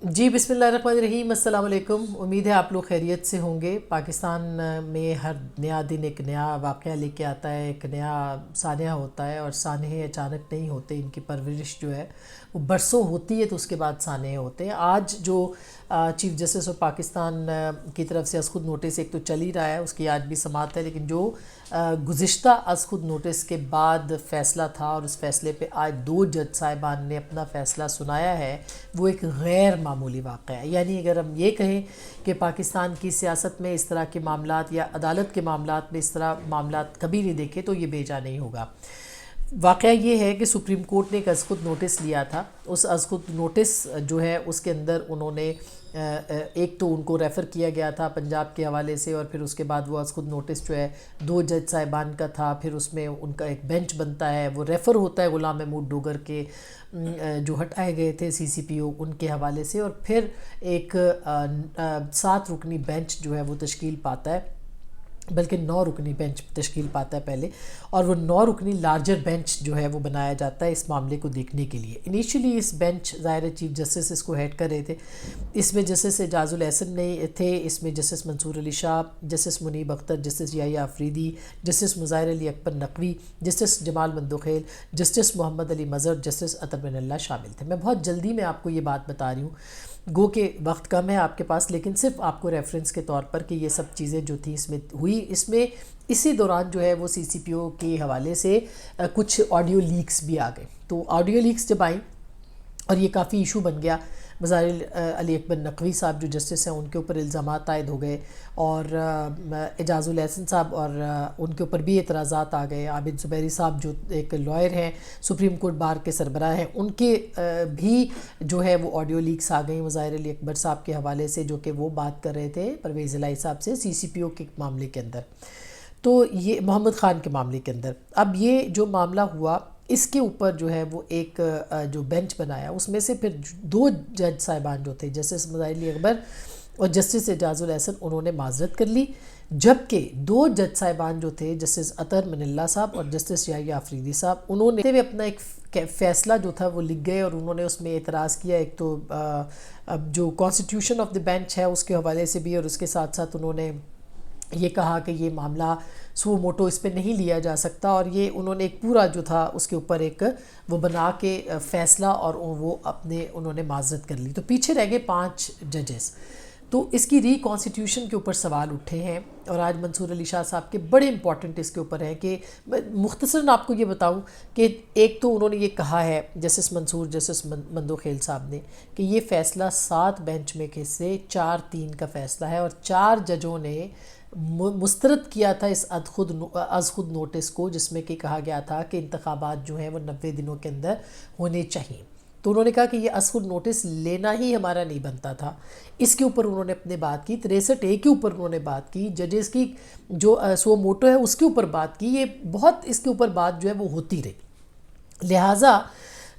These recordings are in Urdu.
جی بسم اللہ الرحمن الرحیم، السلام علیکم۔ امید ہے آپ لوگ خیریت سے ہوں گے۔ پاکستان میں ہر نیا دن ایک نیا واقعہ لے کے آتا ہے، ایک نیا سانحہ ہوتا ہے، اور سانحے اچانک نہیں ہوتے، ان کی پرورش جو ہے وہ برسوں ہوتی ہے تو اس کے بعد سانحے ہوتے ہیں۔ آج جو چیف جسٹس آف پاکستان کی طرف سے از خود نوٹس ایک تو چل ہی رہا ہے، اس کی آج بھی سماعت ہے، لیکن جو گزشتہ از خود نوٹس کے بعد فیصلہ تھا اور اس فیصلے پہ آج 2 جج صاحبان نے اپنا فیصلہ سنایا ہے، وہ ایک غیر معمولی واقعہ ہے۔ یعنی اگر ہم یہ کہیں کہ پاکستان کی سیاست میں اس طرح کے معاملات یا عدالت کے معاملات میں اس طرح معاملات کبھی نہیں دیکھے تو یہ بے جا نہیں ہوگا۔ واقعہ یہ ہے کہ سپریم کورٹ نے ایک از خود نوٹس لیا تھا۔ اس از خود نوٹس جو ہے اس کے اندر انہوں نے ایک تو ان کو ریفر کیا گیا تھا پنجاب کے حوالے سے، اور پھر اس کے بعد وہ از خود نوٹس جو ہے 2 جج صاحبان کا تھا، پھر اس میں ان کا ایک بینچ بنتا ہے، وہ ریفر ہوتا ہے غلام محمود ڈوگر کے جو ہٹائے گئے تھے سی سی پی او ان کے حوالے سے، اور پھر ایک 7 رکنی بینچ جو ہے وہ تشکیل پاتا ہے، بلکہ 9 رکنی بینچ تشکیل پاتا ہے پہلے، اور وہ 9 رکنی لارجر بینچ جو ہے وہ بنایا جاتا ہے اس معاملے کو دیکھنے کے لیے۔ انیشلی اس بینچ ظاہر چیف جسٹس اس کو ہیڈ کر رہے تھے، اس میں جسٹس اعجاز الاحسن نہیں تھے، اس میں جسٹس منصور علی شاہ، جسٹس منیب اختر، جسٹس یحییٰ آفریدی، جسٹس مظاہر علی اکبر نقوی، جسٹس جمال مندوخیل، جسٹس محمد علی مظہر، جسٹس عطر من اللہ شامل تھے۔ میں بہت جلدی میں آپ کو یہ بات بتا رہی ہوں، گو کہ وقت کم ہے آپ کے پاس، لیکن صرف آپ کو ریفرنس کے طور پر کہ یہ سب چیزیں جو تھیں اس میں ہوئی، اس میں اسی دوران جو ہے وہ سی سی پی او کے حوالے سے کچھ آڈیو لیکس بھی آ گئے۔ تو آڈیو لیکس جب آئیں اور یہ کافی ایشو بن گیا، مظاہر علی اکبر نقوی صاحب جو جسٹس ہیں ان کے اوپر الزامات عائد ہو گئے، اور اعجاز الاحسن صاحب اور ان کے اوپر بھی اعتراضات آ گئے۔ عابد زبیری صاحب جو ایک لائر ہیں، سپریم کورٹ بار کے سربراہ ہیں، ان کے بھی جو ہے وہ آڈیو لیکس آ گئیں مظاہر علی اکبر صاحب کے حوالے سے، جو کہ وہ بات کر رہے تھے پرویز الہی صاحب سے سی سی پی او کے معاملے کے اندر، تو یہ محمد خان کے معاملے کے اندر۔ اب یہ جو معاملہ ہوا اس کے اوپر جو ہے وہ ایک جو بینچ بنایا، اس میں سے پھر 2 جج صاحبان جو تھے، جسٹس مظاہر علی اکبر اور جسٹس اعجاز الاحسن، انہوں نے معذرت کر لی، جبکہ 2 جج صاحبان جو تھے جسٹس عطر من اللہ صاحب اور جسٹس یحییٰ آفریدی صاحب، انہوں نے اپنا ایک فیصلہ جو تھا وہ لکھ گئے، اور انہوں نے اس میں اعتراض کیا، ایک تو جو کانسٹیٹیوشن آف دی بینچ ہے اس کے حوالے سے بھی، اور اس کے ساتھ ساتھ انہوں نے یہ کہا کہ یہ معاملہ سو موٹو اس پہ نہیں لیا جا سکتا، اور یہ انہوں نے ایک پورا جو تھا اس کے اوپر ایک وہ بنا کے فیصلہ، اور وہ انہوں نے معذرت کر لی، تو پیچھے رہ گئے 5 ججز۔ تو اس کی ری کانسٹیٹیوشن کے اوپر سوال اٹھے ہیں، اور آج منصور علی شاہ صاحب کے بڑے امپورٹنٹ اس کے اوپر ہیں کہ مختصراً آپ کو یہ بتاؤں کہ ایک تو انہوں نے یہ کہا ہے جسٹس منصور، جسٹس مندوخیل صاحب نے، کہ یہ فیصلہ 7 بینچ میں سے 4-3 کا فیصلہ ہے، اور 4 ججوں نے مسترد کیا تھا اس از خود نوٹس کو، جس میں کہ کہا گیا تھا کہ انتخابات جو ہیں وہ 90 دنوں کے اندر ہونے چاہیے۔ تو انہوں نے کہا کہ یہ از خود نوٹس لینا ہی ہمارا نہیں بنتا تھا، اس کے اوپر انہوں نے اپنے بات کی۔ 63A کے اوپر انہوں نے بات کی، ججز کی جو سو موٹو ہے اس کے اوپر بات کی، یہ بہت اس کے اوپر بات جو ہے وہ ہوتی رہی۔ لہٰذا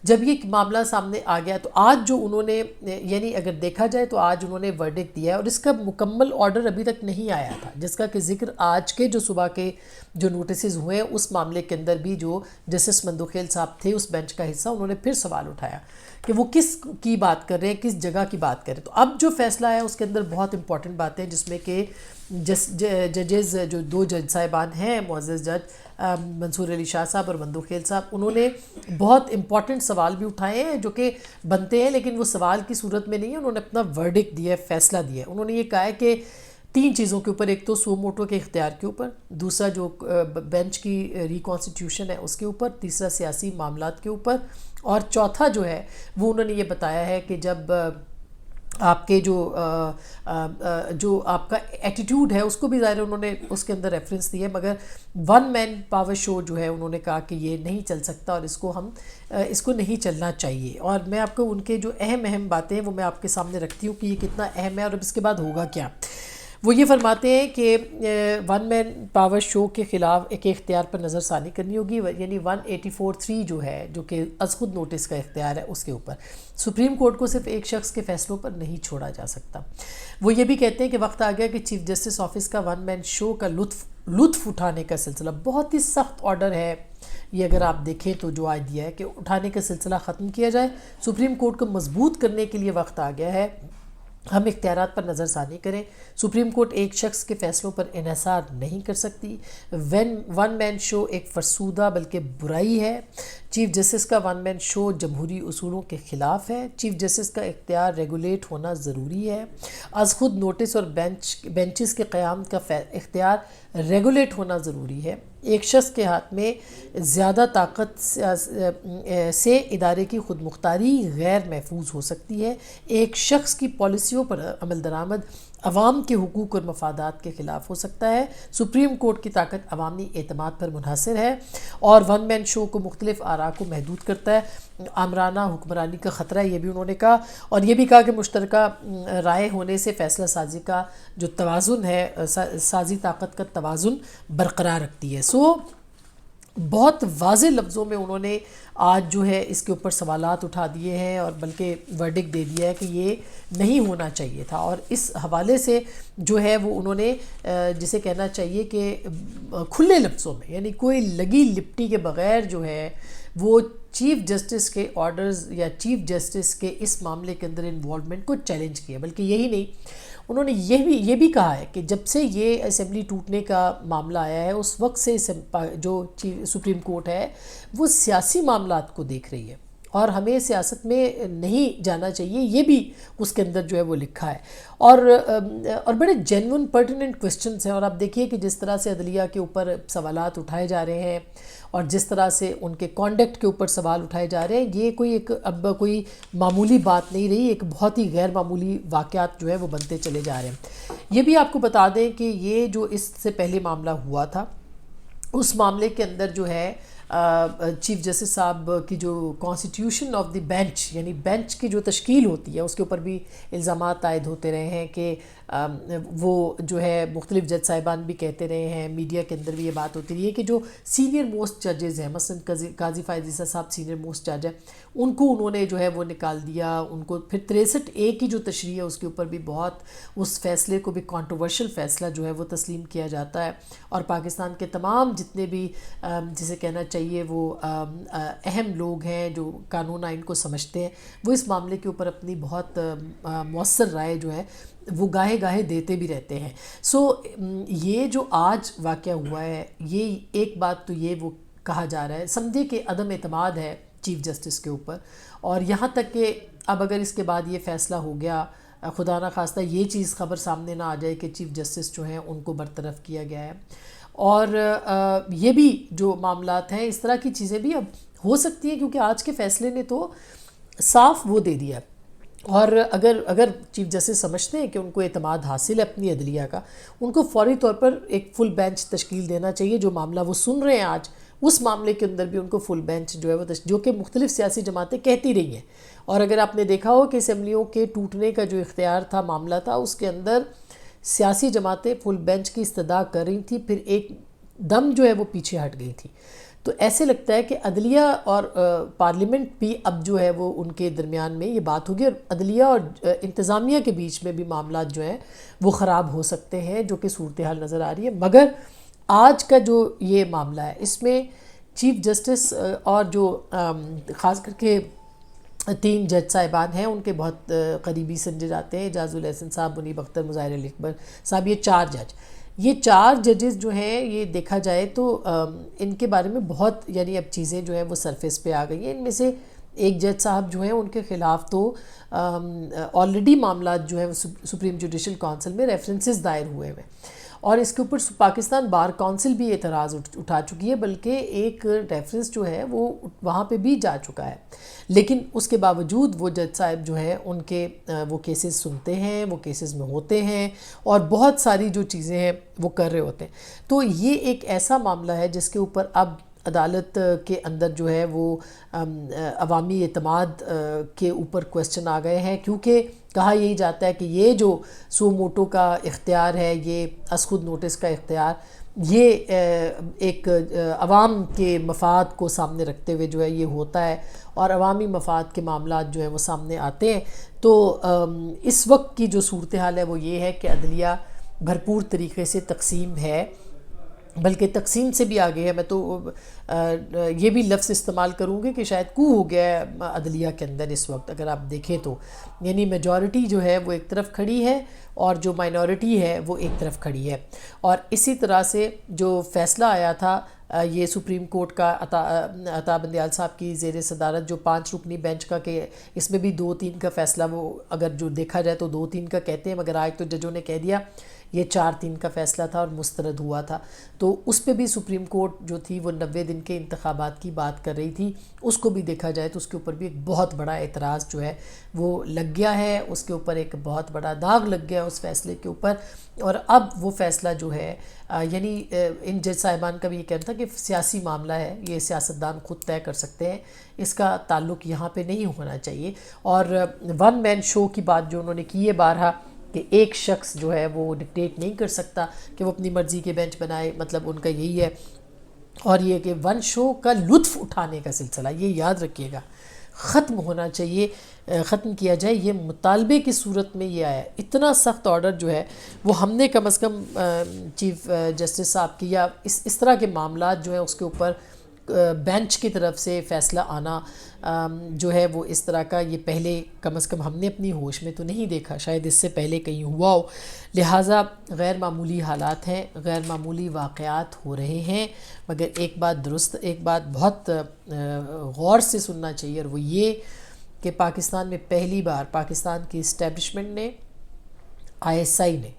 جب یہ معاملہ سامنے آ گیا تو آج جو انہوں نے، یعنی اگر دیکھا جائے تو آج انہوں نے ورڈکٹ دیا ہے، اور اس کا مکمل آرڈر ابھی تک نہیں آیا تھا، جس کا کہ ذکر آج کے جو صبح کے جو نوٹسز ہوئے ہیں اس معاملے کے اندر بھی جو جسٹس مندوخیل صاحب تھے اس بینچ کا حصہ، انہوں نے پھر سوال اٹھایا کہ وہ کس کی بات کر رہے ہیں، کس جگہ کی بات کر رہے ہیں۔ تو اب جو فیصلہ ہے اس کے اندر بہت امپورٹنٹ باتیں، جس میں کہ ججز جو 2 جج صاحبان ہیں، معزز جج منصور علی شاہ صاحب اور مندوخیل صاحب، انہوں نے بہت امپورٹنٹ سوال بھی اٹھائے ہیں جو کہ بنتے ہیں، لیکن وہ سوال کی صورت میں نہیں ہے، انہوں نے اپنا ورڈکٹ دیا ہے، فیصلہ دیا ہے۔ انہوں نے یہ کہا ہے کہ 3 چیزوں کے اوپر، ایک تو سو موٹو کے اختیار کے اوپر، دوسرا جو بینچ کی ری کانسٹیٹیوشن ہے اس کے اوپر، تیسرا سیاسی معاملات کے اوپر، اور چوتھا جو ہے وہ انہوں نے یہ بتایا ہے کہ جب آپ کے جو آپ کا ایٹیٹیوڈ ہے اس کو بھی ظاہر انہوں نے اس کے اندر ریفرنس دی ہے، مگر 1 مین پاور شو جو ہے انہوں نے کہا کہ یہ نہیں چل سکتا، اور اس کو نہیں چلنا چاہیے۔ اور میں آپ کو ان کے جو اہم باتیں ہیں وہ میں آپ کے سامنے رکھتی ہوں کہ یہ کتنا اہم ہے اور اب اس کے بعد ہوگا کیا۔ وہ یہ فرماتے ہیں کہ ون مین پاور شو کے خلاف ایک اختیار پر نظر ثانی کرنی ہوگی، یعنی 184(3) جو ہے، جو کہ از خود نوٹس کا اختیار ہے، اس کے اوپر سپریم کورٹ کو صرف ایک شخص کے فیصلوں پر نہیں چھوڑا جا سکتا۔ وہ یہ بھی کہتے ہیں کہ وقت آ گیا کہ چیف جسٹس آفس کا ون مین شو کا لطف اٹھانے کا سلسلہ، بہت ہی سخت آرڈر ہے یہ، اگر آپ دیکھیں تو جو آج دیا ہے کہ اٹھانے کا سلسلہ ختم کیا جائے، سپریم کورٹ کو مضبوط کرنے کے لیے وقت آ گیا ہے، ہم اختیارات پر نظر ثانی کریں، سپریم کورٹ ایک شخص کے فیصلوں پر انحصار نہیں کر سکتی، ون مین شو ایک فرسودہ بلکہ برائی ہے، چیف جسٹس کا ون مین شو جمہوری اصولوں کے خلاف ہے، چیف جسٹس کا اختیار ریگولیٹ ہونا ضروری ہے، از خود نوٹس اور بینچز کے قیام کا اختیار ریگولیٹ ہونا ضروری ہے، ایک شخص کے ہاتھ میں زیادہ طاقت سے ادارے کی خود مختاری غیر محفوظ ہو سکتی ہے، ایک شخص کی پالیسیوں پر عمل درآمد عوام کے حقوق اور مفادات کے خلاف ہو سکتا ہے، سپریم کورٹ کی طاقت عوامی اعتماد پر منحصر ہے اور ون مین شو کو مختلف آراء کو محدود کرتا ہے، آمرانہ حکمرانی کا خطرہ ہے، یہ بھی انہوں نے کہا، اور یہ بھی کہا کہ مشترکہ رائے ہونے سے فیصلہ سازی کا جو توازن ہے، سازی طاقت کا توازن برقرار رکھتی ہے۔ بہت واضح لفظوں میں انہوں نے آج جو ہے اس کے اوپر سوالات اٹھا دیے ہیں اور بلکہ ورڈکٹ دے دیا ہے کہ یہ نہیں ہونا چاہیے تھا، اور اس حوالے سے جو ہے وہ انہوں نے جسے کہنا چاہیے کہ کھلے لفظوں میں، یعنی کوئی لگی لپٹی کے بغیر جو ہے وہ چیف جسٹس کے آرڈرز یا چیف جسٹس کے اس معاملے کے اندر انوالومنٹ کو چیلنج کیا، بلکہ یہی نہیں، انہوں نے یہ بھی کہا ہے کہ جب سے یہ اسمبلی ٹوٹنے کا معاملہ آیا ہے اس وقت سے جو سپریم کورٹ ہے وہ سیاسی معاملات کو دیکھ رہی ہے اور ہمیں سیاست میں نہیں جانا چاہیے، یہ بھی اس کے اندر جو ہے وہ لکھا ہے، اور بڑے جینون پرٹیننٹ کوسچنز ہیں، اور آپ دیکھیے کہ جس طرح سے عدلیہ کے اوپر سوالات اٹھائے جا رہے ہیں اور جس طرح سے ان کے کانڈکٹ کے اوپر سوال اٹھائے جا رہے ہیں، یہ کوئی معمولی بات نہیں رہی، ایک بہت ہی غیر معمولی واقعات جو ہے وہ بنتے چلے جا رہے ہیں۔ یہ بھی آپ کو بتا دیں کہ یہ جو اس سے پہلے معاملہ ہوا تھا اس معاملے کے اندر جو ہے چیف جسٹس صاحب کی جو کانسٹیٹیوشن آف دی بینچ، یعنی بینچ کی جو تشکیل ہوتی ہے اس کے اوپر بھی الزامات عائد ہوتے رہے ہیں کہ وہ جو ہے مختلف جج صاحبان بھی کہتے رہے ہیں، میڈیا کے اندر بھی یہ بات ہوتی رہی ہے کہ جو سینئر موسٹ ججز ہیں، مثلا قاضی فائز عیسیٰ صاحب سینئر موسٹ جج ہیں، ان کو انہوں نے جو ہے وہ نکال دیا، ان کو پھر 63A کی جو تشریح ہے اس کے اوپر بھی بہت اس فیصلے کو بھی کانٹروورشل فیصلہ جو ہے وہ تسلیم کیا جاتا ہے، اور پاکستان کے تمام جتنے بھی جسے کہنا چاہیے وہ اہم لوگ ہیں جو قانون آئین کو سمجھتے ہیں، وہ اس معاملے کے اوپر اپنی بہت مؤثر رائے جو ہے وہ گاہے گاہے دیتے بھی رہتے ہیں۔ یہ جو آج واقعہ ہوا ہے، یہ ایک بات تو یہ وہ کہا جا رہا ہے، سمجھے کہ عدم اعتماد ہے چیف جسٹس کے اوپر، اور یہاں تک کہ اب اگر اس کے بعد یہ فیصلہ ہو گیا، خدا نہ خواستہ یہ چیز خبر سامنے نہ آ جائے کہ چیف جسٹس جو ہیں ان کو برطرف کیا گیا ہے، اور یہ بھی جو معاملات ہیں اس طرح کی چیزیں بھی اب ہو سکتی ہیں، کیونکہ آج کے فیصلے نے تو صاف وہ دے دیا، اور اگر چیف جسٹس سمجھتے ہیں کہ ان کو اعتماد حاصل ہے اپنی عدلیہ کا، ان کو فوری طور پر ایک فل بینچ تشکیل دینا چاہیے، جو معاملہ وہ سن رہے ہیں آج اس معاملے کے اندر بھی ان کو فل بینچ جو ہے وہ جو کہ مختلف سیاسی جماعتیں کہتی رہی ہیں، اور اگر آپ نے دیکھا ہو کہ اسمبلیوں کے ٹوٹنے کا جو اختیار تھا، معاملہ تھا، اس کے اندر سیاسی جماعتیں فل بینچ کی استدعا کر رہی تھیں، پھر ایک دم جو ہے وہ پیچھے ہٹ گئی تھی، تو ایسے لگتا ہے کہ عدلیہ اور پارلیمنٹ بھی اب جو ہے وہ ان کے درمیان میں یہ بات ہوگی، اور عدلیہ اور انتظامیہ کے بیچ میں بھی معاملات جو ہیں وہ خراب ہو سکتے ہیں، جو کہ صورتحال نظر آ رہی ہے۔ مگر آج کا جو یہ معاملہ ہے اس میں چیف جسٹس اور جو خاص کر کے 3 جج صاحبان ہیں ان کے بہت قریبی سمجھے جاتے ہیں، اعجاز الحسن صاحب، منیب اختر، مظاہر علی اکبر صاحب، یہ 4 ججز جو ہیں، یہ دیکھا جائے تو ان کے بارے میں بہت یعنی اب چیزیں جو ہیں وہ سرفیس پہ آ گئی ہیں۔ ان میں سے ایک جج صاحب جو ہیں ان کے خلاف تو آلریڈی معاملات جو ہیں سپریم جوڈیشل کونسل میں ریفرنسز دائر ہوئے ہیں، اور اس کے اوپر پاکستان بار کونسل بھی اعتراض اٹھا چکی ہے، بلکہ ایک ریفرنس جو ہے وہ وہاں پہ بھی جا چکا ہے، لیکن اس کے باوجود وہ جج صاحب جو ہیں ان کے وہ کیسز سنتے ہیں، وہ کیسز میں ہوتے ہیں، اور بہت ساری جو چیزیں ہیں وہ کر رہے ہوتے ہیں۔ تو یہ ایک ایسا معاملہ ہے جس کے اوپر اب عدالت کے اندر جو ہے وہ عوامی اعتماد کے اوپر کویسچن آ گئے ہیں، کیونکہ کہا یہی جاتا ہے کہ یہ جو سو موٹو کا اختیار ہے، یہ از خود نوٹس کا اختیار، یہ ایک عوام کے مفاد کو سامنے رکھتے ہوئے جو ہے یہ ہوتا ہے، اور عوامی مفاد کے معاملات جو ہیں وہ سامنے آتے ہیں۔ تو اس وقت کی جو صورتحال ہے وہ یہ ہے کہ عدلیہ بھرپور طریقے سے تقسیم ہے، بلکہ تقسیم سے بھی آگے ہے۔ میں تو یہ بھی لفظ استعمال کروں گی کہ شاید کو ہو گیا ہے عدلیہ کے اندر اس وقت، اگر آپ دیکھیں تو، یعنی میجورٹی جو ہے وہ ایک طرف کھڑی ہے اور جو مائنورٹی ہے وہ ایک طرف کھڑی ہے۔ اور اسی طرح سے جو فیصلہ آیا تھا یہ سپریم کورٹ کا عطا بندیال صاحب کی زیر صدارت جو 5 رکنی بینچ کا، کہ اس میں بھی 2-3 کا فیصلہ، وہ اگر جو دیکھا جائے تو 2-3 کا کہتے ہیں، مگر آج تو ججوں نے کہہ دیا یہ 4-3 کا فیصلہ تھا اور مسترد ہوا تھا۔ تو اس پہ بھی سپریم کورٹ جو تھی وہ 90 دن کے انتخابات کی بات کر رہی تھی، اس کو بھی دیکھا جائے تو اس کے اوپر بھی ایک بہت بڑا اعتراض جو ہے وہ لگ گیا ہے، اس کے اوپر ایک بہت بڑا داغ لگ گیا اس فیصلے کے اوپر۔ اور اب وہ فیصلہ جو ہے یعنی ان جج صاحبان کا بھی یہ کہنا تھا کہ سیاسی معاملہ ہے، یہ سیاستدان خود طے کر سکتے ہیں، اس کا تعلق یہاں پہ نہیں ہونا چاہیے۔ اور ون مین شو کی بات جو انہوں نے کی ہے بارہا، کہ ایک شخص جو ہے وہ ڈکٹیٹ نہیں کر سکتا کہ وہ اپنی مرضی کے بینچ بنائے، مطلب ان کا یہی ہے۔ اور یہ کہ ون شو کا لطف اٹھانے کا سلسلہ، یہ یاد رکھیے گا، ختم ہونا چاہیے، ختم کیا جائے۔ یہ مطالبے کی صورت میں یہ آیا ہے، اتنا سخت آرڈر جو ہے وہ ہم نے کم از کم چیف جسٹس صاحب کی، یا اس طرح کے معاملات جو ہیں اس کے اوپر بینچ کی طرف سے فیصلہ آنا جو ہے وہ اس طرح کا، یہ پہلے کم از کم ہم نے اپنی ہوش میں تو نہیں دیکھا، شاید اس سے پہلے کہیں ہوا ہو۔ لہٰذا غیر معمولی حالات ہیں، غیر معمولی واقعات ہو رہے ہیں، مگر ایک بات درست، ایک بات بہت غور سے سننا چاہیے، اور وہ یہ کہ پاکستان میں پہلی بار پاکستان کی اسٹیبلشمنٹ نے، ISI نے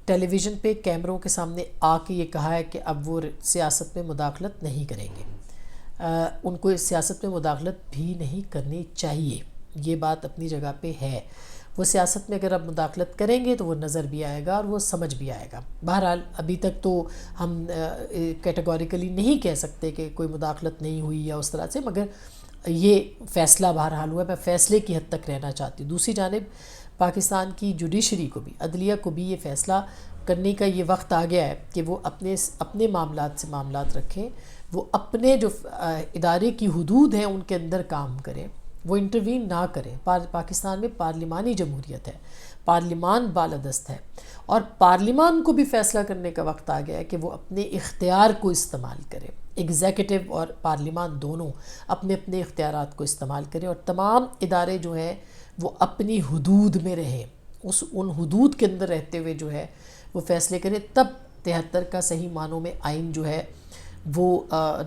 ٹیلی ویژن پہ کیمروں کے سامنے آ کے یہ کہا ہے کہ اب وہ سیاست میں مداخلت نہیں کریں گے، ان کو اس سیاست میں مداخلت بھی نہیں کرنی چاہیے، یہ بات اپنی جگہ پہ ہے۔ وہ سیاست میں اگر اب مداخلت کریں گے تو وہ نظر بھی آئے گا اور وہ سمجھ بھی آئے گا۔ بہرحال ابھی تک تو ہم کیٹیگوریکلی نہیں کہہ سکتے کہ کوئی مداخلت نہیں ہوئی یا اس طرح سے، مگر یہ فیصلہ بہرحال ہوا ہے۔ میں فیصلے کی حد تک رہنا چاہتی ہوں۔ دوسری جانب پاکستان کی جوڈیشری کو بھی، عدلیہ کو بھی یہ فیصلہ کرنے کا یہ وقت آ گیا ہے کہ وہ اپنے معاملات سے معاملات رکھیں، وہ اپنے جو ادارے کی حدود ہیں ان کے اندر کام کریں، وہ انٹروین نہ کریں۔ پاکستان میں پارلیمانی جمہوریت ہے، پارلیمان بالادست ہے، اور پارلیمان کو بھی فیصلہ کرنے کا وقت آ گیا ہے کہ وہ اپنے اختیار کو استعمال کرے، ایگزیکٹو اور پارلیمان دونوں اپنے اپنے اختیارات کو استعمال کریں، اور تمام ادارے جو ہیں وہ اپنی حدود میں رہیں، ان حدود کے اندر رہتے ہوئے جو ہے وہ فیصلے کریں، تب 73 کا صحیح معنوں میں آئین جو ہے وہ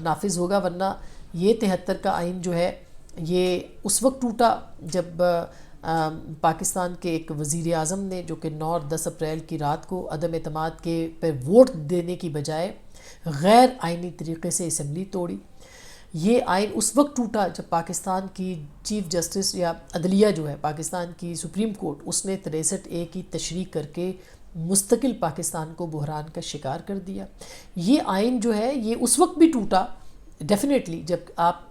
نافذ ہوگا۔ ورنہ یہ 73 کا آئین جو ہے یہ اس وقت ٹوٹا جب پاکستان کے ایک وزیر اعظم نے، جو کہ 9 اور 10 اپریل کی رات کو عدم اعتماد کے پر ووٹ دینے کی بجائے غیر آئینی طریقے سے اسمبلی توڑی۔ یہ آئین اس وقت ٹوٹا جب پاکستان کی چیف جسٹس یا عدلیہ جو ہے پاکستان کی سپریم کورٹ، اس نے 63A کی تشریح کر کے مستقل پاکستان کو بحران کا شکار کر دیا۔ یہ آئین جو ہے یہ اس وقت بھی ٹوٹا ڈیفینیٹلی جب آپ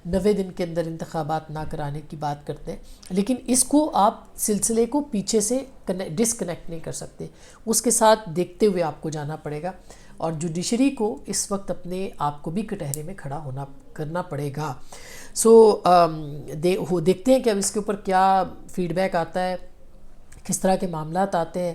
90 دن کے اندر انتخابات نہ کرانے کی بات کرتے ہیں، لیکن اس کو آپ سلسلے کو پیچھے سے ڈسکنیکٹ نہیں کر سکتے، اس کے ساتھ دیکھتے ہوئے آپ کو جانا پڑے گا، اور جوڈیشری کو اس وقت اپنے آپ کو بھی کٹہرے میں کھڑا کرنا پڑے گا۔ دیکھتے ہیں کہ اب اس کے اوپر کیا فیڈ بیک آتا ہے، کس طرح کے معاملات آتے ہیں۔